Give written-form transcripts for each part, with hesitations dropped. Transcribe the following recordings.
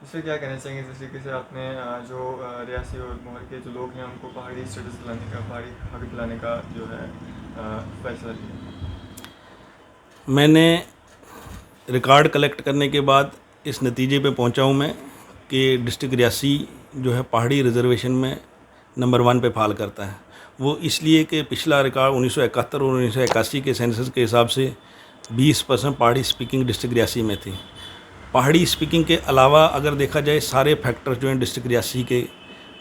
इससे क्या कहना चाहेंगे जिस तरीके से आपने जो रियासी और मोहर के जो लोग हैं उनको पहाड़ी स्टेटस दिलाने का, पहाड़ी हक दिलाने का जो है फैसला लिया? मैंने रिकॉर्ड कलेक्ट करने के बाद इस नतीजे पे पहुंचा हूं मैं कि डिस्ट्रिक्ट रियासी जो है पहाड़ी रिजर्वेशन में नंबर 1 पे फाल करता है। वो इसलिए कि पिछला रिकॉर्ड 1971 और 1981 के सेंसस के हिसाब से 20% पहाड़ी स्पीकिंग डिस्ट्रिक्ट रियासी में थी। पहाड़ी स्पीकिंग के अलावा अगर देखा जाए सारे फैक्टर्स जो हैं डिस्ट्रिक्ट रियासी के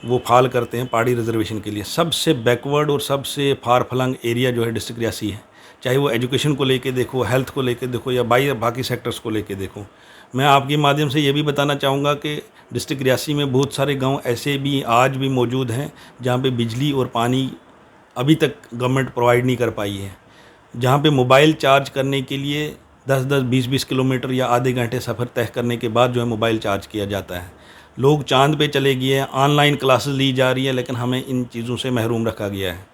वो फाल करते हैं पहाड़ी रिजर्वेशन के लिए। सबसे बैकवर्ड और सबसे फार फलंग एरिया जो है डिस्ट्रिक्ट रियासी है, चाहे वो एजुकेशन को लेके देखो, हेल्थ को लेके देखो या बाकी सेक्टर्स को लेके देखो। मैं आपके माध्यम से ये भी बताना चाहूँगा कि डिस्ट्रिक्ट रियासी में बहुत सारे गांव ऐसे भी आज भी मौजूद हैं जहाँ पे बिजली और पानी अभी तक गवर्नमेंट प्रोवाइड नहीं कर पाई है, जहाँ पे मोबाइल चार्ज करने के लिए 10-10, 20-20 किलोमीटर या आधे घंटे सफ़र तय करने के बाद जो है मोबाइल चार्ज किया जाता है। लोग चांद पे चले गए हैं, ऑनलाइन क्लासेस ली जा रही है, लेकिन हमें इन चीज़ों से महरूम रखा गया है।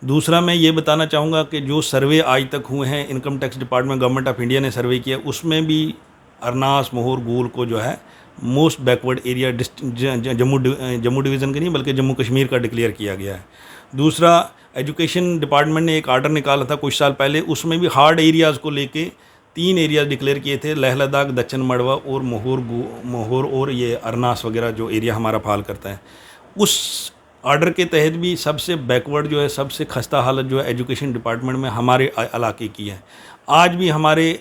दूसरा मैं ये बताना चाहूँगा कि जो सर्वे आज तक हुए हैं, income tax department government of India ने सर्वे किया, उसमें भी अरनास, मोहर, गूल को जो है most backward area Jammu division के नहीं बल्कि जम्मू कश्मीर का डिक्लेयर किया गया है। दूसरा, एजुकेशन डिपार्टमेंट ने एक आर्डर निकाला था कुछ साल पहले, उसमें भी हार्ड एरियाज़ को लेके 3 एरियाज़ डिक्लेयर किए थे, लेह लद्दाख, दक्षिण मड़वा और मोहर और ये अरनास वगैरह जो एरिया हमारा फाल करता है। उस ऑर्डर के तहत भी सबसे बैकवर्ड जो है, सबसे खस्ता हालत जो है एजुकेशन डिपार्टमेंट में हमारे इलाके की है। आज भी हमारे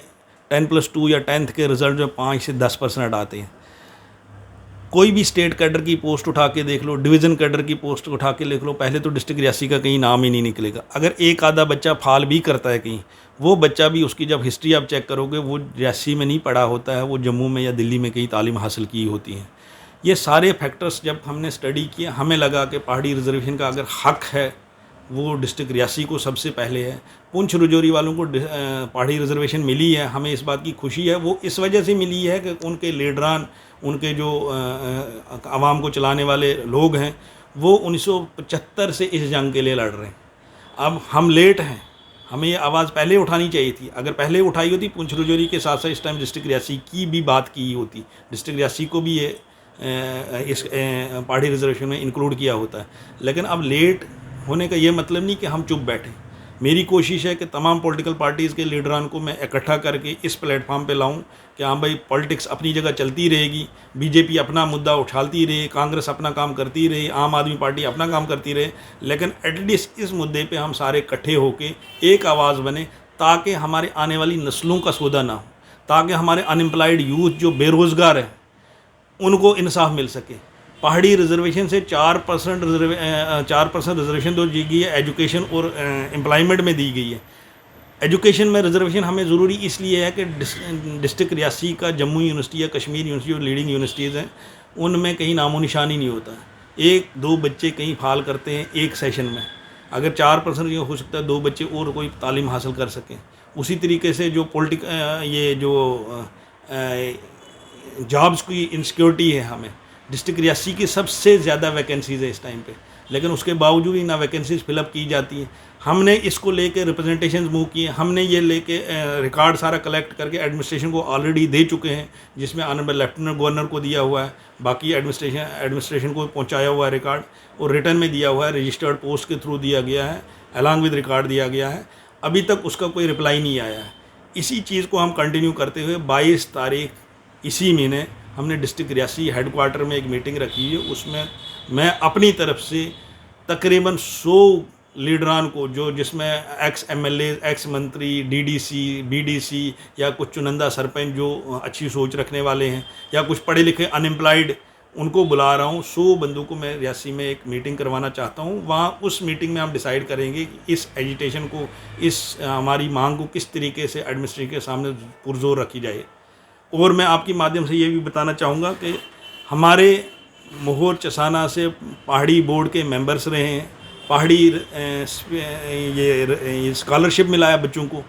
10+2 या 10th के रिज़ल्ट जो 5 से 10% आते हैं। कोई भी स्टेट कैडर की पोस्ट उठा के देख लो, डिवीज़न कैडर की पोस्ट उठा के देख लो, पहले तो डिस्ट्रिक्ट रियासी का कहीं नाम ही नहीं निकलेगा। अगर एक आधा बच्चा फाल भी करता है कहीं, वो बच्चा भी उसकी जब हिस्ट्री आप चेक करोगे वो रियासी में नहीं पढ़ा होता है, वो जम्मू में या दिल्ली में कहीं तालीम हासिल की होती है। ये सारे फैक्टर्स जब हमने स्टडी किए, हमें लगा कि पहाड़ी रिजर्वेशन का अगर हक है वो डिस्ट्रिक्ट रियासी को सबसे पहले है। पुंछ रजौरी वालों को पहाड़ी रिजर्वेशन मिली है, हमें इस बात की खुशी है। वो इस वजह से मिली है कि उनके लीडरान, उनके जो आवाम को चलाने वाले लोग हैं, वो 1975 से इस जंग के लिए लड़ रहे हैं। अब हम लेट हैं, हमें ये आवाज़ पहले उठानी चाहिए थी। अगर पहले उठाई होती, पुंछ रजौरी के साथ साथ इस टाइम डिस्ट्रिक्ट रियासी की भी बात की होती, डिस्ट्रिक्ट रियासी को भी ये इस पहाड़ी रिजर्वेशन में इंक्लूड किया होता है। लेकिन अब लेट होने का ये मतलब नहीं कि हम चुप बैठे। मेरी कोशिश है कि तमाम पॉलिटिकल पार्टीज़ के लीडरान को मैं इकट्ठा करके इस प्लेटफॉर्म पे लाऊं कि हाँ भाई, पॉलिटिक्स अपनी जगह चलती रहेगी, बीजेपी अपना मुद्दा उछालती रहे, कांग्रेस अपना काम करती रहे, आम आदमी पार्टी अपना काम करती रहे, लेकिन एटलीस्ट इस मुद्दे पे हम सारे इकट्ठे होकर एक आवाज़ बने, ताकि हमारे आने वाली नस्लों का सौदा ना हो, ताकि हमारे अनएम्प्लॉयड यूथ जो बेरोज़गार है उनको इंसाफ मिल सके। पहाड़ी रिजर्वेशन से 4% रिजर्वेशन तो दी गई है, एजुकेशन और एम्प्लॉयमेंट में दी गई है। एजुकेशन में रिजर्वेशन हमें ज़रूरी इसलिए है कि डिस्ट्रिक्ट रियासी का जम्मू यूनिवर्सिटी या कश्मीर यूनिवर्सिटी और लीडिंग यूनिवर्सिटीज़ हैं, उनमें कहीं नामो निशान ही नहीं होता है। 1-2 बच्चे कहीं फाल करते हैं एक सेशन में, अगर 4% ये हो सकता है 2 बच्चे और कोई तालीम हासिल कर सकें। उसी तरीके से जो ये जो जॉब्स की इनसिक्योरिटी है, हमें डिस्ट्रिक्ट रियासी की सबसे ज़्यादा वैकेंसीज़ है इस टाइम पे, लेकिन उसके बावजूद ही ना वैकेंसीज फिलअप की जाती हैं। हमने इसको लेके रिप्रेजेंटेशन मूव किए, हमने ये लेके रिकॉर्ड सारा कलेक्ट करके एडमिनिस्ट्रेशन को ऑलरेडी दे चुके हैं, जिसमें ऑनरेबल लेफ्टिनेंट गवर्नर को दिया हुआ है, बाकी एडमिनिस्ट्रेशन को पहुंचाया हुआ है रिकॉर्ड, और रिटर्न में दिया हुआ है, रजिस्टर्ड पोस्ट के थ्रू दिया गया है, अलॉन्ग विद रिकॉर्ड दिया गया है। अभी तक उसका कोई रिप्लाई नहीं आया है। इसी चीज़ को हम कंटिन्यू करते हुए 22 तारीख इसी महीने हमने डिस्ट्रिक्ट रियासी हेडक्वार्टर में एक मीटिंग रखी है। उसमें मैं अपनी तरफ से तकरीबन 100 लीडरान को, जो जिसमें एक्स MLA, एक्स मंत्री, DDC, BDC या कुछ चुनिंदा सरपंच जो अच्छी सोच रखने वाले हैं या कुछ पढ़े लिखे अनएम्प्लॉयड, उनको बुला रहा हूँ। 100 बंदों को मैं रियासी में एक मीटिंग करवाना चाहता हूँ। वहाँ उस मीटिंग में हम डिसाइड करेंगे कि इस एजिटेशन को, इस हमारी मांग को किस तरीके से एडमिनिस्ट्रेशन के सामने पुरजोर रखी जाए। और मैं आपके माध्यम से ये भी बताना चाहूँगा कि हमारे मोहर चसाना से पहाड़ी बोर्ड के मेंबर्स रहे हैं, पहाड़ी ये स्कॉलरशिप मिला है बच्चों को।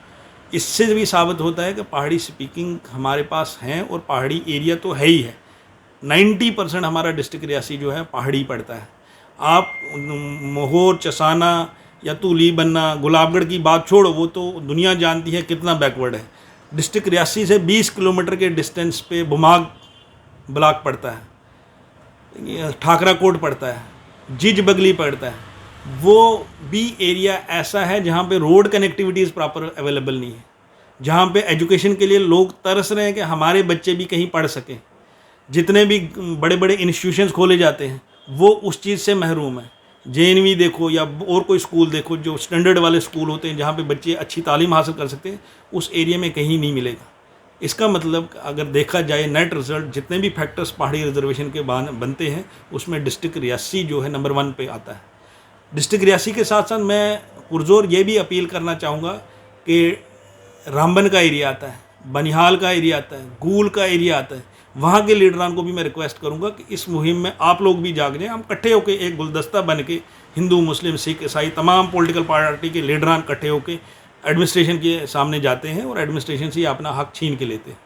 इससे भी साबित होता है कि पहाड़ी स्पीकिंग हमारे पास हैं और पहाड़ी एरिया तो है ही है। 90% हमारा डिस्ट्रिक्ट रियासी जो है पहाड़ी पड़ता है। आप मोहर, चसाना या तूली बन्ना, गुलाबगढ़ की बात छोड़ो, वो तो दुनिया जानती है कितना बैकवर्ड है। डिस्ट्रिक्ट रियासी से 20 किलोमीटर के डिस्टेंस पे बुमाग ब्लॉक पड़ता है, ठाकरा कोट पड़ता है, जिज बगली पड़ता है, वो भी एरिया ऐसा है जहाँ पे रोड कनेक्टिविटीज़ प्रॉपर अवेलेबल नहीं है, जहाँ पे एजुकेशन के लिए लोग तरस रहे हैं कि हमारे बच्चे भी कहीं पढ़ सकें। जितने भी बड़े बड़े इंस्टीट्यूशंस खोले जाते हैं वो उस चीज़ से महरूम है। JNV देखो या और कोई स्कूल देखो जो स्टैंडर्ड वाले स्कूल होते हैं जहाँ पे बच्चे अच्छी तालीम हासिल कर सकते हैं, उस एरिया में कहीं नहीं मिलेगा। इसका मतलब अगर देखा जाए नेट रिज़ल्ट जितने भी फैक्टर्स पहाड़ी रिजर्वेशन के बनते हैं उसमें डिस्ट्रिक्ट रियासी जो है नंबर 1 पे आता है। डिस्ट्रिक्ट रियासी के साथ साथ मैं पुरजोर ये भी अपील करना चाहूँगा कि रामबन का एरिया आता है, बनिहाल का एरिया आता है, गूल का एरिया आता है, वहाँ के लीडरान को भी मैं रिक्वेस्ट करूँगा कि इस मुहिम में आप लोग भी जाग जाएं। हम इकट्ठे होकर एक गुलदस्ता बन के हिंदू मुस्लिम सिख ईसाई तमाम पॉलिटिकल पार्टी के लीडरान इकट्ठे होकर एडमिनिस्ट्रेशन के सामने जाते हैं और एडमिनिस्ट्रेशन से अपना हक छीन के लेते हैं।